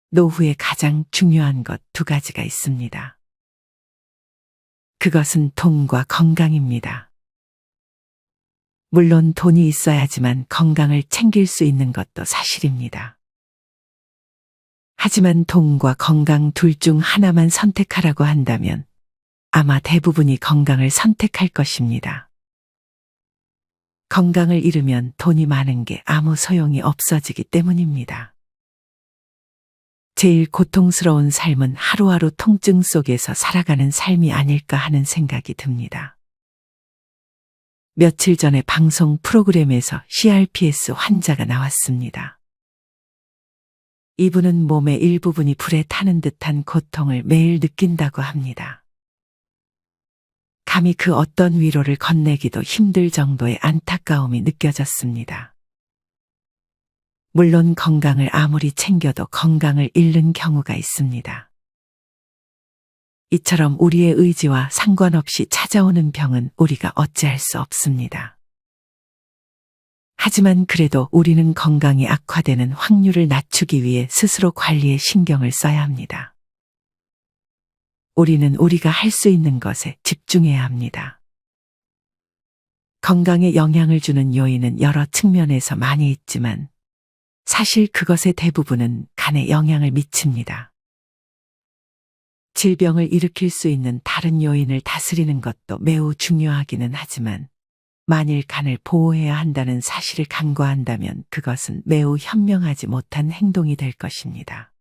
노후에 가장 중요한 것 두 가지가 있습니다. 그것은 돈과 건강입니다. 물론 돈이 있어야지만 건강을 챙길 수 있는 것도 사실입니다. 하지만 돈과 건강 둘 중 하나만 선택하라고 한다면 아마 대부분이 건강을 선택할 것입니다. 건강을 잃으면 돈이 많은 게 아무 소용이 없어지기 때문입니다. 제일 고통스러운 삶은 하루하루 통증 속에서 살아가는 삶이 아닐까 하는 생각이 듭니다. 며칠 전에 방송 프로그램에서 CRPS 환자가 나왔습니다. 이분은 몸의 일부분이 불에 타는 듯한 고통을 매일 느낀다고 합니다. 감히 그 어떤 위로를 건네기도 힘들 정도의 안타까움이 느껴졌습니다. 물론 건강을 아무리 챙겨도 건강을 잃는 경우가 있습니다. 이처럼 우리의 의지와 상관없이 찾아오는 병은 우리가 어찌할 수 없습니다. 하지만 그래도 우리는 건강이 악화되는 확률을 낮추기 위해 스스로 관리에 신경을 써야 합니다. 우리는 우리가 할 수 있는 것에 집중해야 합니다. 건강에 영향을 주는 요인은 여러 측면에서 많이 있지만 사실 그것의 대부분은 간에 영향을 미칩니다. 질병을 일으킬 수 있는 다른 요인을 다스리는 것도 매우 중요하기는 하지만 만일 간을 보호해야 한다는 사실을 간과한다면 그것은 매우 현명하지 못한 행동이 될 것입니다.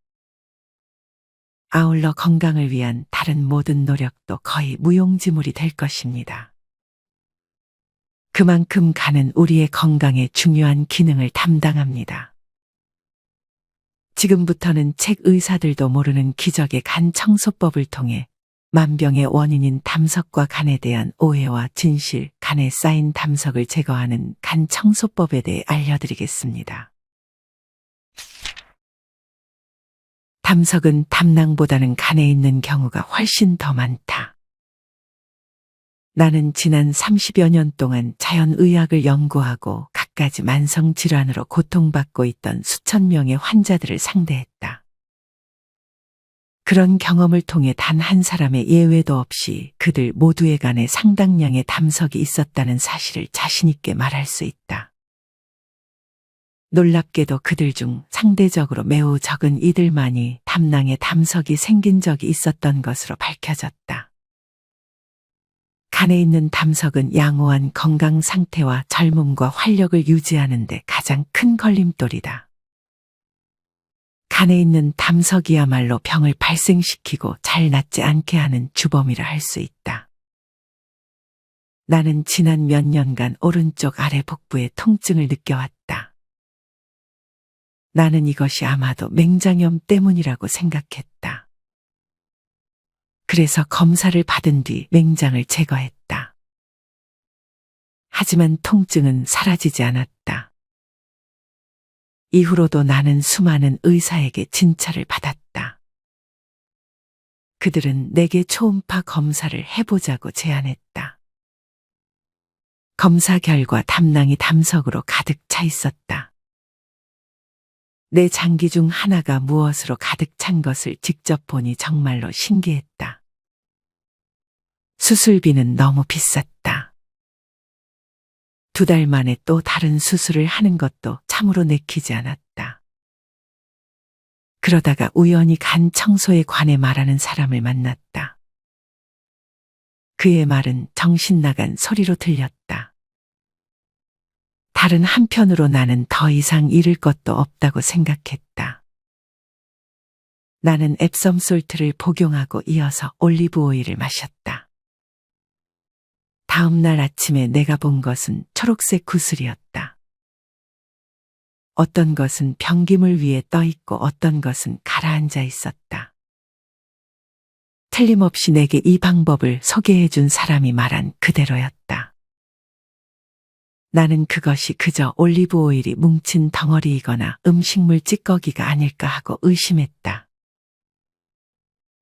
아울러 건강을 위한 다른 모든 노력도 거의 무용지물이 될 것입니다. 그만큼 간은 우리의 건강에 중요한 기능을 담당합니다. 지금부터는 책 의사들도 모르는 기적의 간 청소법을 통해 만병의 원인인 담석과 간에 대한 오해와 진실, 간에 쌓인 담석을 제거하는 간 청소법에 대해 알려드리겠습니다. 담석은 담낭보다는 간에 있는 경우가 훨씬 더 많다. 나는 지난 30여 년 동안 자연의학을 연구하고 갖가지 만성질환으로 고통받고 있던 수천 명의 환자들을 상대했다. 그런 경험을 통해 단 한 사람의 예외도 없이 그들 모두의 간에 상당량의 담석이 있었다는 사실을 자신 있게 말할 수 있다. 놀랍게도 그들 중 상대적으로 매우 적은 이들만이 담낭에 담석이 생긴 적이 있었던 것으로 밝혀졌다. 간에 있는 담석은 양호한 건강 상태와 젊음과 활력을 유지하는 데 가장 큰 걸림돌이다. 간에 있는 담석이야말로 병을 발생시키고 잘 낫지 않게 하는 주범이라 할 수 있다. 나는 지난 몇 년간 오른쪽 아래 복부에 통증을 느껴왔다. 나는 이것이 아마도 맹장염 때문이라고 생각했다. 그래서 검사를 받은 뒤 맹장을 제거했다. 하지만 통증은 사라지지 않았다. 이후로도 나는 수많은 의사에게 진찰을 받았다. 그들은 내게 초음파 검사를 해보자고 제안했다. 검사 결과 담낭이 담석으로 가득 차 있었다. 내 장기 중 하나가 무엇으로 가득 찬 것을 직접 보니 정말로 신기했다. 수술비는 너무 비쌌다. 2달 만에 또 다른 수술을 하는 것도 참으로 내키지 않았다. 그러다가 우연히 간 청소에 관해 말하는 사람을 만났다. 그의 말은 정신 나간 소리로 들렸다. 다른 한편으로 나는 더 이상 잃을 것도 없다고 생각했다. 나는 앱섬 솔트를 복용하고 이어서 올리브 오일을 마셨다. 다음 날 아침에 내가 본 것은 초록색 구슬이었다. 어떤 것은 변기물 위에 떠 있고 어떤 것은 가라앉아 있었다. 틀림없이 내게 이 방법을 소개해 준 사람이 말한 그대로였다. 나는 그것이 그저 올리브 오일이 뭉친 덩어리이거나 음식물 찌꺼기가 아닐까 하고 의심했다.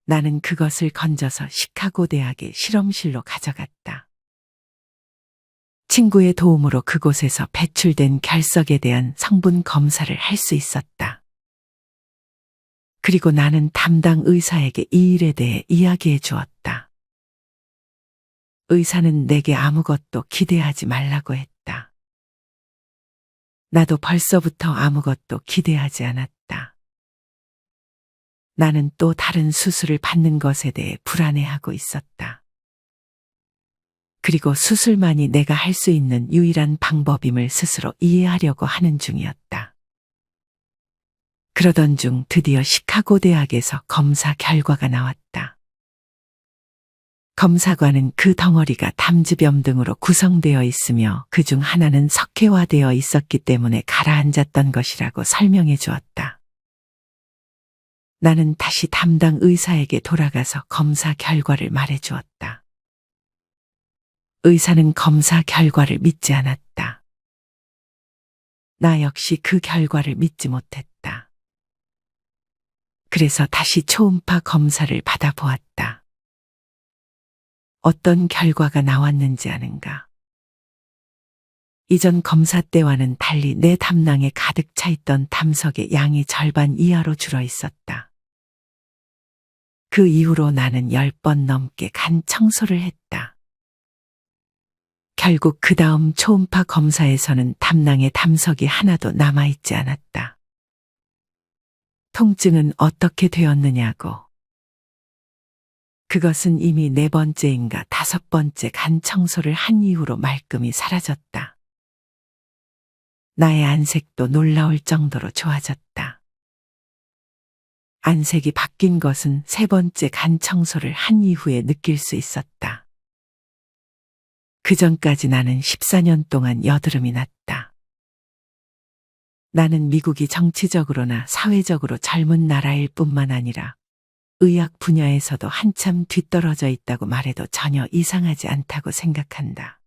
나는 그것을 건져서 시카고 대학의 실험실로 가져갔다. 친구의 도움으로 그곳에서 배출된 결석에 대한 성분 검사를 할 수 있었다. 그리고 나는 담당 의사에게 이 일에 대해 이야기해 주었다. 의사는 내게 아무것도 기대하지 말라고 했다. 나도 벌써부터 아무것도 기대하지 않았다. 나는 또 다른 수술을 받는 것에 대해 불안해하고 있었다. 그리고 수술만이 내가 할 수 있는 유일한 방법임을 스스로 이해하려고 하는 중이었다. 그러던 중 드디어 시카고 대학에서 검사 결과가 나왔다. 검사관은 그 덩어리가 담즙염 등으로 구성되어 있으며 그중 하나는 석회화되어 있었기 때문에 가라앉았던 것이라고 설명해 주었다. 나는 다시 담당 의사에게 돌아가서 검사 결과를 말해 주었다. 의사는 검사 결과를 믿지 않았다. 나 역시 그 결과를 믿지 못했다. 그래서 다시 초음파 검사를 받아보았다. 어떤 결과가 나왔는지 아는가? 이전 검사 때와는 달리 내 담낭에 가득 차 있던 담석의 양이 절반 이하로 줄어 있었다. 그 이후로 나는 10번 넘게 간 청소를 했다. 결국 그 다음 초음파 검사에서는 담낭에 담석이 하나도 남아있지 않았다. 통증은 어떻게 되었느냐고. 그것은 이미 4번째인가 5번째 간 청소를 한 이후로 말끔히 사라졌다. 나의 안색도 놀라울 정도로 좋아졌다. 안색이 바뀐 것은 3번째 간 청소를 한 이후에 느낄 수 있었다. 그 전까지 나는 14년 동안 여드름이 났다. 나는 미국이 정치적으로나 사회적으로 젊은 나라일 뿐만 아니라 의학 분야에서도 한참 뒤떨어져 있다고 말해도 전혀 이상하지 않다고 생각한다.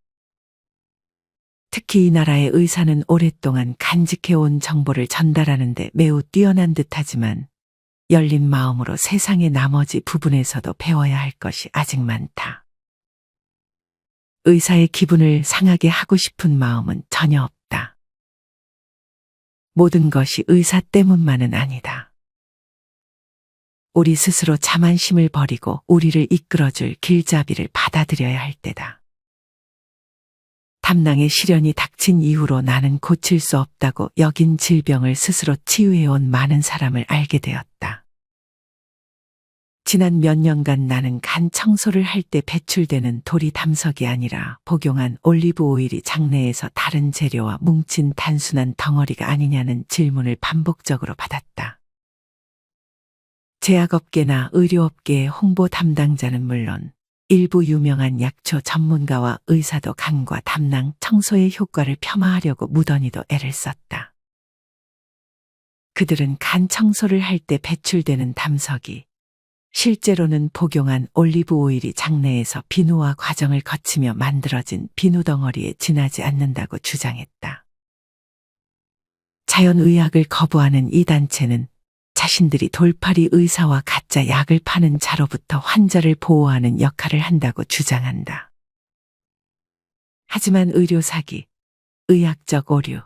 특히 이 나라의 의사는 오랫동안 간직해온 정보를 전달하는 데 매우 뛰어난 듯하지만 열린 마음으로 세상의 나머지 부분에서도 배워야 할 것이 아직 많다. 의사의 기분을 상하게 하고 싶은 마음은 전혀 없다. 모든 것이 의사 때문만은 아니다. 우리 스스로 자만심을 버리고 우리를 이끌어줄 길잡이를 받아들여야 할 때다. 담낭의 시련이 닥친 이후로 나는 고칠 수 없다고 여긴 질병을 스스로 치유해온 많은 사람을 알게 되었다. 지난 몇 년간 나는 간 청소를 할 때 배출되는 돌이 담석이 아니라 복용한 올리브 오일이 장내에서 다른 재료와 뭉친 단순한 덩어리가 아니냐는 질문을 반복적으로 받았다. 제약업계나 의료업계의 홍보 담당자는 물론 일부 유명한 약초 전문가와 의사도 간과 담낭 청소의 효과를 폄하하려고 무던히도 애를 썼다. 그들은 간 청소를 할 때 배출되는 담석이 실제로는 복용한 올리브 오일이 장내에서 비누화 과정을 거치며 만들어진 비누 덩어리에 지나지 않는다고 주장했다. 자연의학을 거부하는 이 단체는 자신들이 돌팔이 의사와 가짜 약을 파는 자로부터 환자를 보호하는 역할을 한다고 주장한다. 하지만 의료 사기, 의학적 오류,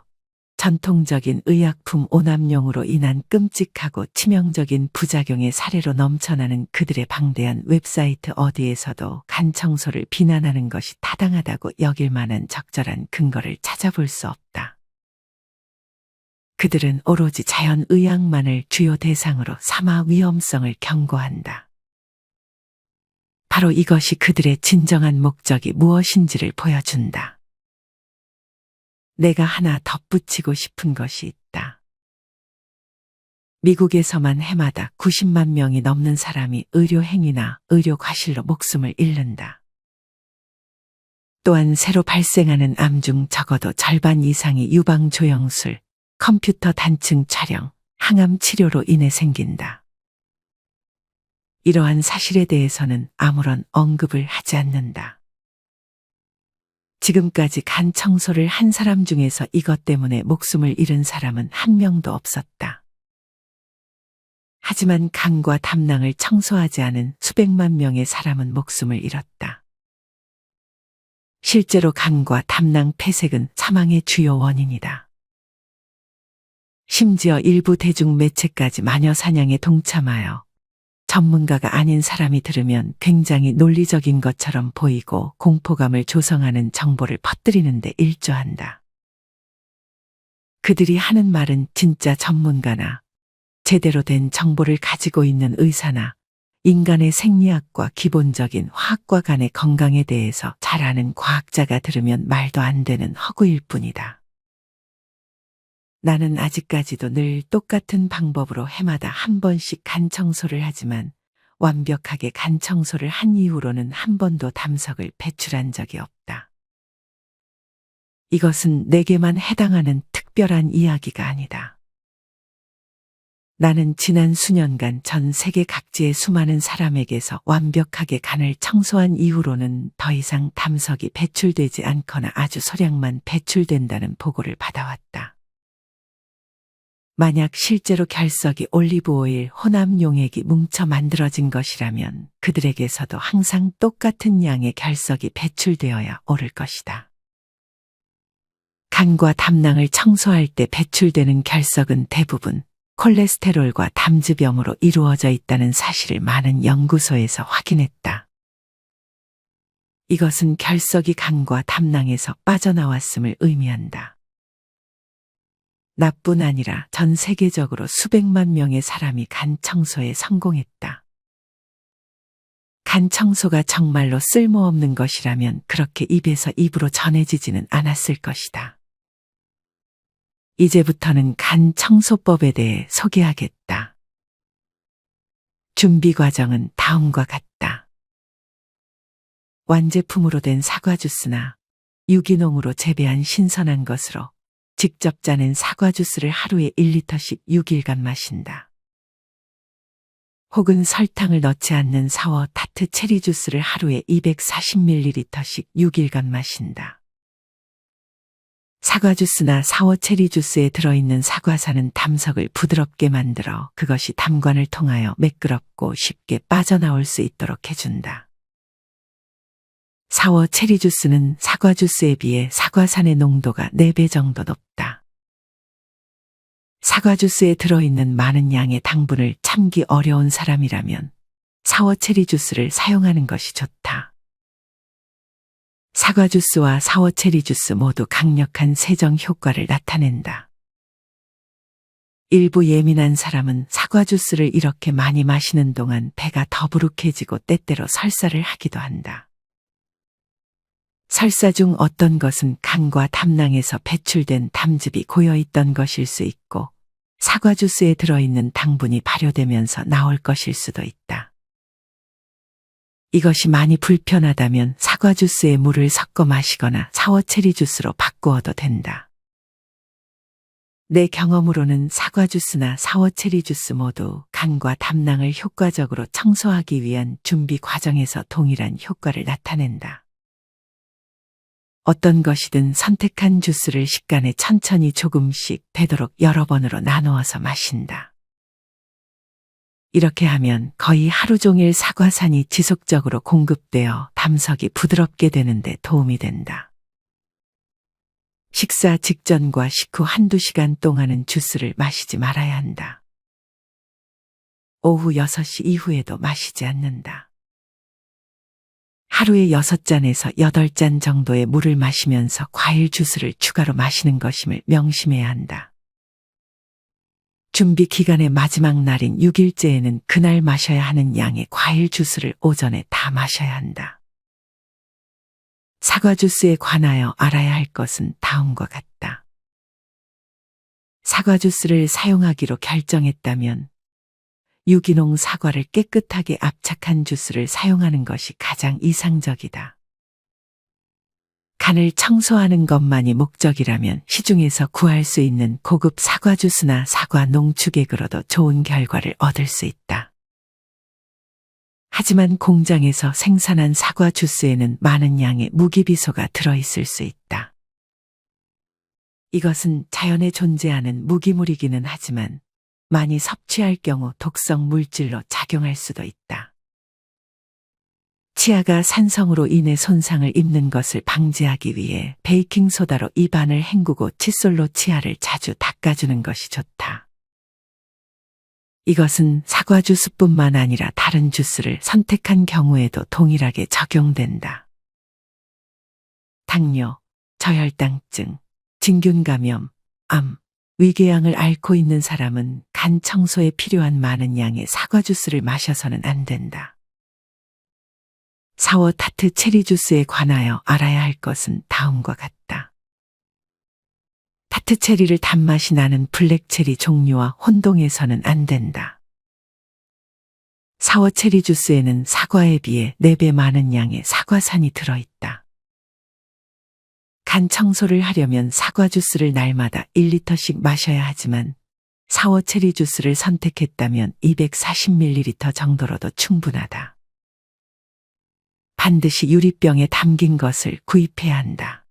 전통적인 의약품 오남용으로 인한 끔찍하고 치명적인 부작용의 사례로 넘쳐나는 그들의 방대한 웹사이트 어디에서도 간 청소를 비난하는 것이 타당하다고 여길 만한 적절한 근거를 찾아볼 수 없다. 그들은 오로지 자연의학만을 주요 대상으로 삼아 위험성을 경고한다. 바로 이것이 그들의 진정한 목적이 무엇인지를 보여준다. 내가 하나 덧붙이고 싶은 것이 있다. 미국에서만 해마다 90만 명이 넘는 사람이 의료행위나 의료과실로 목숨을 잃는다. 또한 새로 발생하는 암 중 적어도 절반 이상이 유방조영술, 컴퓨터 단층 촬영, 항암 치료로 인해 생긴다. 이러한 사실에 대해서는 아무런 언급을 하지 않는다. 지금까지 간 청소를 한 사람 중에서 이것 때문에 목숨을 잃은 사람은 한 명도 없었다. 하지만 간과 담낭을 청소하지 않은 수백만 명의 사람은 목숨을 잃었다. 실제로 간과 담낭 폐색은 사망의 주요 원인이다. 심지어 일부 대중 매체까지 마녀 사냥에 동참하여 전문가가 아닌 사람이 들으면 굉장히 논리적인 것처럼 보이고 공포감을 조성하는 정보를 퍼뜨리는 데 일조한다. 그들이 하는 말은 진짜 전문가나 제대로 된 정보를 가지고 있는 의사나 인간의 생리학과 기본적인 화학과 간의 건강에 대해서 잘 아는 과학자가 들으면 말도 안 되는 허구일 뿐이다. 나는 아직까지도 늘 똑같은 방법으로 해마다 한 번씩 간 청소를 하지만 완벽하게 간 청소를 한 이후로는 한 번도 담석을 배출한 적이 없다. 이것은 내게만 해당하는 특별한 이야기가 아니다. 나는 지난 수년간 전 세계 각지의 수많은 사람에게서 완벽하게 간을 청소한 이후로는 더 이상 담석이 배출되지 않거나 아주 소량만 배출된다는 보고를 받아왔다. 만약 실제로 결석이 올리브오일 혼합 용액이 뭉쳐 만들어진 것이라면 그들에게서도 항상 똑같은 양의 결석이 배출되어야 옳을 것이다. 간과 담낭을 청소할 때 배출되는 결석은 대부분 콜레스테롤과 담즙염으로 이루어져 있다는 사실을 많은 연구소에서 확인했다. 이것은 결석이 간과 담낭에서 빠져나왔음을 의미한다. 나뿐 아니라 전 세계적으로 수백만 명의 사람이 간 청소에 성공했다. 간 청소가 정말로 쓸모없는 것이라면 그렇게 입에서 입으로 전해지지는 않았을 것이다. 이제부터는 간 청소법에 대해 소개하겠다. 준비 과정은 다음과 같다. 완제품으로 된 사과 주스나 유기농으로 재배한 신선한 것으로 직접 짜낸 사과 주스를 하루에 1리터씩 6일간 마신다. 혹은 설탕을 넣지 않는 사워 타트 체리 주스를 하루에 240ml씩 6일간 마신다. 사과 주스나 사워 체리 주스에 들어있는 사과산은 담석을 부드럽게 만들어 그것이 담관을 통하여 매끄럽고 쉽게 빠져나올 수 있도록 해준다. 사워 체리 주스는 사과 주스에 비해 사과산의 농도가 4배 정도 높다. 사과 주스에 들어있는 많은 양의 당분을 참기 어려운 사람이라면 사워 체리 주스를 사용하는 것이 좋다. 사과 주스와 사워 체리 주스 모두 강력한 세정 효과를 나타낸다. 일부 예민한 사람은 사과 주스를 이렇게 많이 마시는 동안 배가 더부룩해지고 때때로 설사를 하기도 한다. 설사 중 어떤 것은 간과 담낭에서 배출된 담즙이 고여있던 것일 수 있고 사과 주스에 들어있는 당분이 발효되면서 나올 것일 수도 있다. 이것이 많이 불편하다면 사과 주스에 물을 섞어 마시거나 사워 체리 주스로 바꾸어도 된다. 내 경험으로는 사과 주스나 사워 체리 주스 모두 간과 담낭을 효과적으로 청소하기 위한 준비 과정에서 동일한 효과를 나타낸다. 어떤 것이든 선택한 주스를 식간에 천천히 조금씩 되도록 여러 번으로 나누어서 마신다. 이렇게 하면 거의 하루 종일 사과산이 지속적으로 공급되어 담석이 부드럽게 되는 데 도움이 된다. 식사 직전과 식후 1~2시간 동안은 주스를 마시지 말아야 한다. 오후 6시 이후에도 마시지 않는다. 하루에 6잔에서 8잔 정도의 물을 마시면서 과일 주스를 추가로 마시는 것임을 명심해야 한다. 준비 기간의 마지막 날인 6일째에는 그날 마셔야 하는 양의 과일 주스를 오전에 다 마셔야 한다. 사과 주스에 관하여 알아야 할 것은 다음과 같다. 사과 주스를 사용하기로 결정했다면 유기농 사과를 깨끗하게 압착한 주스를 사용하는 것이 가장 이상적이다. 간을 청소하는 것만이 목적이라면 시중에서 구할 수 있는 고급 사과 주스나 사과 농축액으로도 좋은 결과를 얻을 수 있다. 하지만 공장에서 생산한 사과 주스에는 많은 양의 무기비소가 들어있을 수 있다. 이것은 자연에 존재하는 무기물이기는 하지만 많이 섭취할 경우 독성 물질로 작용할 수도 있다. 치아가 산성으로 인해 손상을 입는 것을 방지하기 위해 베이킹소다로 입안을 헹구고 칫솔로 치아를 자주 닦아주는 것이 좋다. 이것은 사과 주스뿐만 아니라 다른 주스를 선택한 경우에도 동일하게 적용된다. 당뇨, 저혈당증, 진균 감염, 암, 위궤양을 앓고 있는 사람은 간 청소에 필요한 많은 양의 사과 주스를 마셔서는 안 된다. 사워 타트 체리 주스에 관하여 알아야 할 것은 다음과 같다. 타트 체리를 단맛이 나는 블랙 체리 종류와 혼동해서는 안 된다. 사워 체리 주스에는 사과에 비해 4배 많은 양의 사과산이 들어있다. 간 청소를 하려면 사과 주스를 날마다 1리터씩 마셔야 하지만 사워 체리 주스를 선택했다면 240ml 정도로도 충분하다. 반드시 유리병에 담긴 것을 구입해야 한다.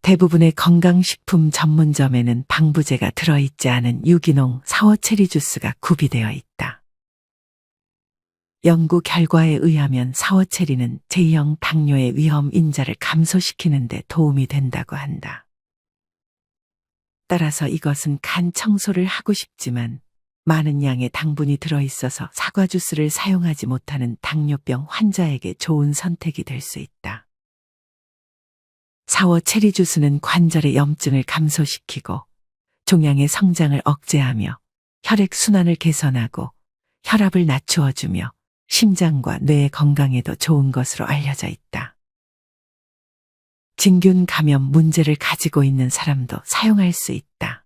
대부분의 건강식품 전문점에는 방부제가 들어있지 않은 유기농 사워 체리 주스가 구비되어 있다. 연구 결과에 의하면 사워 체리는 제2형 당뇨의 위험 인자를 감소시키는 데 도움이 된다고 한다. 따라서 이것은 간 청소를 하고 싶지만 많은 양의 당분이 들어있어서 사과 주스를 사용하지 못하는 당뇨병 환자에게 좋은 선택이 될 수 있다. 사워 체리 주스는 관절의 염증을 감소시키고 종양의 성장을 억제하며 혈액 순환을 개선하고 혈압을 낮추어주며 심장과 뇌의 건강에도 좋은 것으로 알려져 있다. 진균 감염 문제를 가지고 있는 사람도 사용할 수 있다.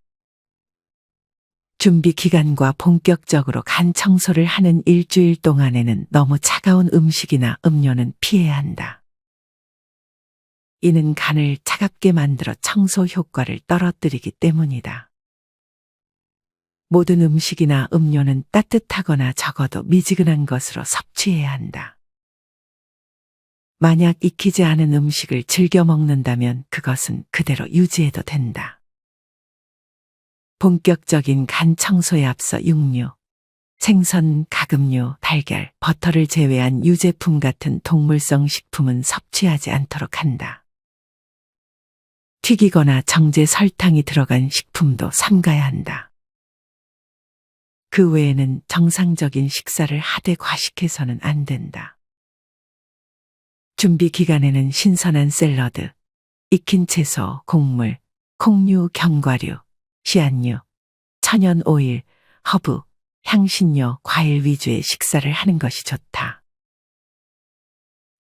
준비 기간과 본격적으로 간 청소를 하는 일주일 동안에는 너무 차가운 음식이나 음료는 피해야 한다. 이는 간을 차갑게 만들어 청소 효과를 떨어뜨리기 때문이다. 모든 음식이나 음료는 따뜻하거나 적어도 미지근한 것으로 섭취해야 한다. 만약 익히지 않은 음식을 즐겨 먹는다면 그것은 그대로 유지해도 된다. 본격적인 간 청소에 앞서 육류, 생선, 가금류, 달걀, 버터를 제외한 유제품 같은 동물성 식품은 섭취하지 않도록 한다. 튀기거나 정제 설탕이 들어간 식품도 삼가야 한다. 그 외에는 정상적인 식사를 하되 과식해서는 안 된다. 준비 기간에는 신선한 샐러드, 익힌 채소, 곡물, 콩류, 견과류, 씨앗류, 천연 오일, 허브, 향신료, 과일 위주의 식사를 하는 것이 좋다.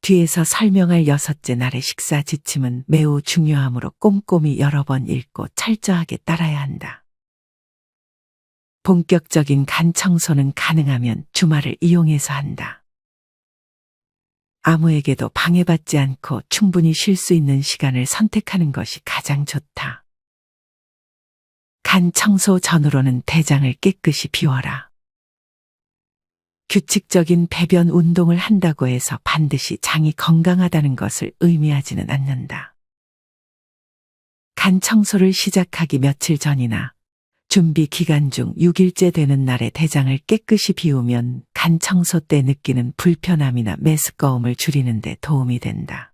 뒤에서 설명할 6째 날의 식사 지침은 매우 중요하므로 꼼꼼히 여러 번 읽고 철저하게 따라야 한다. 본격적인 간 청소는 가능하면 주말을 이용해서 한다. 아무에게도 방해받지 않고 충분히 쉴 수 있는 시간을 선택하는 것이 가장 좋다. 간 청소 전후로는 대장을 깨끗이 비워라. 규칙적인 배변 운동을 한다고 해서 반드시 장이 건강하다는 것을 의미하지는 않는다. 간 청소를 시작하기 며칠 전이나 준비 기간 중 6일째 되는 날에 대장을 깨끗이 비우면 간 청소 때 느끼는 불편함이나 메스꺼움을 줄이는 데 도움이 된다.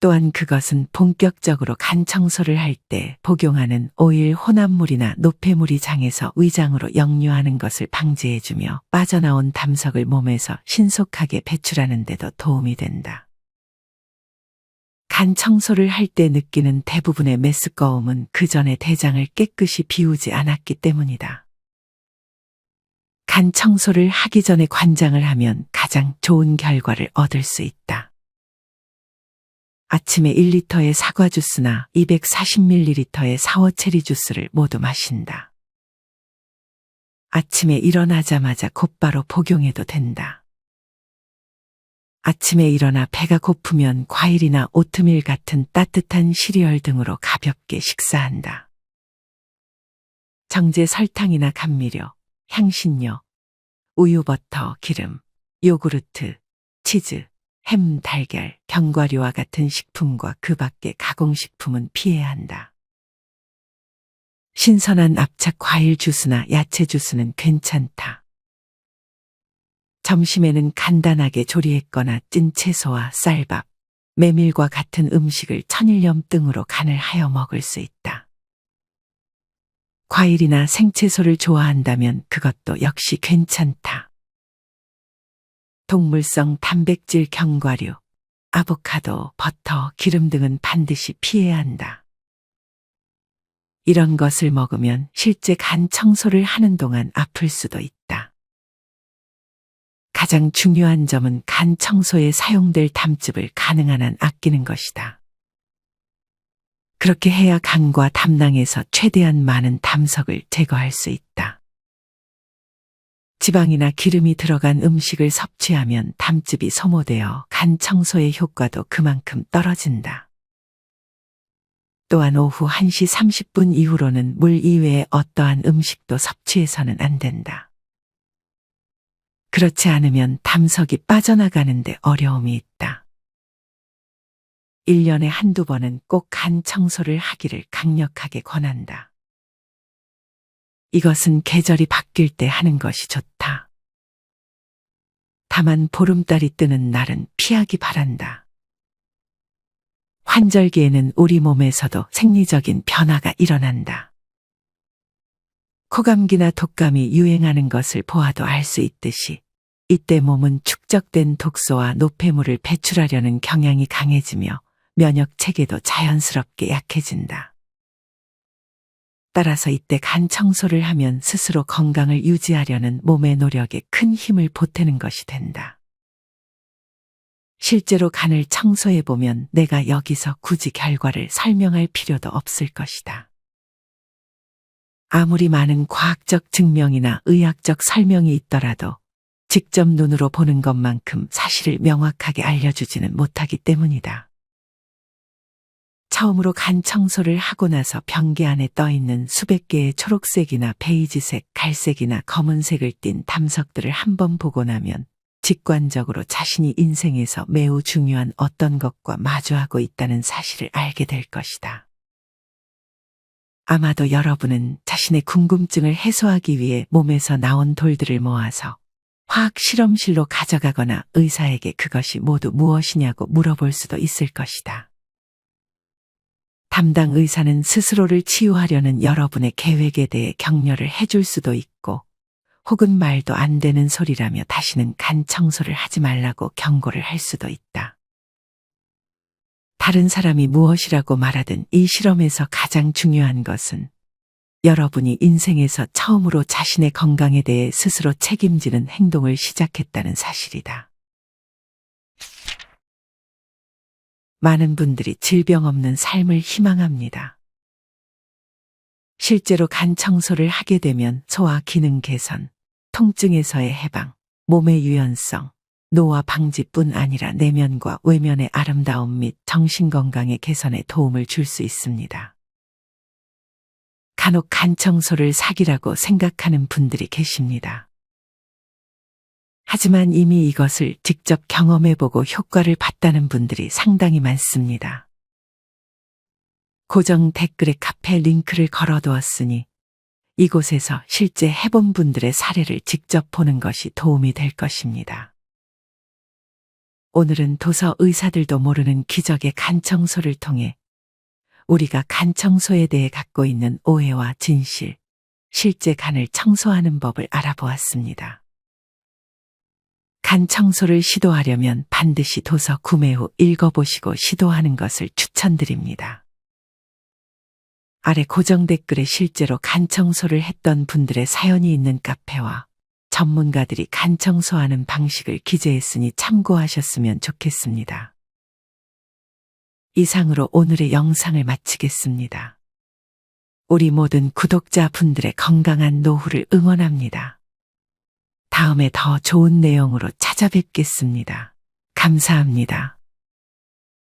또한 그것은 본격적으로 간 청소를 할 때 복용하는 오일 혼합물이나 노폐물이 장에서 위장으로 역류하는 것을 방지해주며 빠져나온 담석을 몸에서 신속하게 배출하는 데도 도움이 된다. 간 청소를 할 때 느끼는 대부분의 메스꺼움은 그 전에 대장을 깨끗이 비우지 않았기 때문이다. 간 청소를 하기 전에 관장을 하면 가장 좋은 결과를 얻을 수 있다. 아침에 1리터의 사과 주스나 240ml의 사워 체리 주스를 모두 마신다. 아침에 일어나자마자 곧바로 복용해도 된다. 아침에 일어나 배가 고프면 과일이나 오트밀 같은 따뜻한 시리얼 등으로 가볍게 식사한다. 정제 설탕이나 감미료, 향신료, 우유, 버터, 기름, 요구르트, 치즈, 햄, 달걀, 견과류와 같은 식품과 그 밖의 가공식품은 피해야 한다. 신선한 압착 과일 주스나 야채 주스는 괜찮다. 점심에는 간단하게 조리했거나 찐 채소와 쌀밥, 메밀과 같은 음식을 천일염 등으로 간을 하여 먹을 수 있다. 과일이나 생채소를 좋아한다면 그것도 역시 괜찮다. 동물성 단백질 견과류, 아보카도, 버터, 기름 등은 반드시 피해야 한다. 이런 것을 먹으면 실제 간 청소를 하는 동안 아플 수도 있다. 가장 중요한 점은 간 청소에 사용될 담즙을 가능한 한 아끼는 것이다. 그렇게 해야 간과 담낭에서 최대한 많은 담석을 제거할 수 있다. 지방이나 기름이 들어간 음식을 섭취하면 담즙이 소모되어 간 청소의 효과도 그만큼 떨어진다. 또한 오후 1시 30분 이후로는 물 이외의 어떠한 음식도 섭취해서는 안 된다. 그렇지 않으면 담석이 빠져나가는데 어려움이 있다. 1년에 한두 번은 꼭 간 청소를 하기를 강력하게 권한다. 이것은 계절이 바뀔 때 하는 것이 좋다. 다만 보름달이 뜨는 날은 피하기 바란다. 환절기에는 우리 몸에서도 생리적인 변화가 일어난다. 코감기나 독감이 유행하는 것을 보아도 알 수 있듯이 이때 몸은 축적된 독소와 노폐물을 배출하려는 경향이 강해지며 면역 체계도 자연스럽게 약해진다. 따라서 이때 간 청소를 하면 스스로 건강을 유지하려는 몸의 노력에 큰 힘을 보태는 것이 된다. 실제로 간을 청소해보면 내가 여기서 굳이 결과를 설명할 필요도 없을 것이다. 아무리 많은 과학적 증명이나 의학적 설명이 있더라도 직접 눈으로 보는 것만큼 사실을 명확하게 알려주지는 못하기 때문이다. 처음으로 간 청소를 하고 나서 변기 안에 떠있는 수백 개의 초록색이나 베이지색, 갈색이나 검은색을 띤 담석들을 한번 보고 나면 직관적으로 자신이 인생에서 매우 중요한 어떤 것과 마주하고 있다는 사실을 알게 될 것이다. 아마도 여러분은 자신의 궁금증을 해소하기 위해 몸에서 나온 돌들을 모아서 화학 실험실로 가져가거나 의사에게 그것이 모두 무엇이냐고 물어볼 수도 있을 것이다. 담당 의사는 스스로를 치유하려는 여러분의 계획에 대해 격려를 해줄 수도 있고 혹은 말도 안 되는 소리라며 다시는 간 청소를 하지 말라고 경고를 할 수도 있다. 다른 사람이 무엇이라고 말하든 이 실험에서 가장 중요한 것은 여러분이 인생에서 처음으로 자신의 건강에 대해 스스로 책임지는 행동을 시작했다는 사실이다. 많은 분들이 질병 없는 삶을 희망합니다. 실제로 간 청소를 하게 되면 소화 기능 개선, 통증에서의 해방, 몸의 유연성, 노화 방지뿐 아니라 내면과 외면의 아름다움 및 정신건강의 개선에 도움을 줄 수 있습니다. 간혹 간 청소를 사기라고 생각하는 분들이 계십니다. 하지만 이미 이것을 직접 경험해보고 효과를 봤다는 분들이 상당히 많습니다. 고정 댓글에 카페 링크를 걸어두었으니 이곳에서 실제 해본 분들의 사례를 직접 보는 것이 도움이 될 것입니다. 오늘은 도서 의사들도 모르는 기적의 간 청소를 통해 우리가 간 청소에 대해 갖고 있는 오해와 진실, 실제 간을 청소하는 법을 알아보았습니다. 간 청소를 시도하려면 반드시 도서 구매 후 읽어보시고 시도하는 것을 추천드립니다. 아래 고정 댓글에 실제로 간 청소를 했던 분들의 사연이 있는 카페와 전문가들이 간 청소하는 방식을 기재했으니 참고하셨으면 좋겠습니다. 이상으로 오늘의 영상을 마치겠습니다. 우리 모든 구독자분들의 건강한 노후를 응원합니다. 다음에 더 좋은 내용으로 찾아뵙겠습니다. 감사합니다.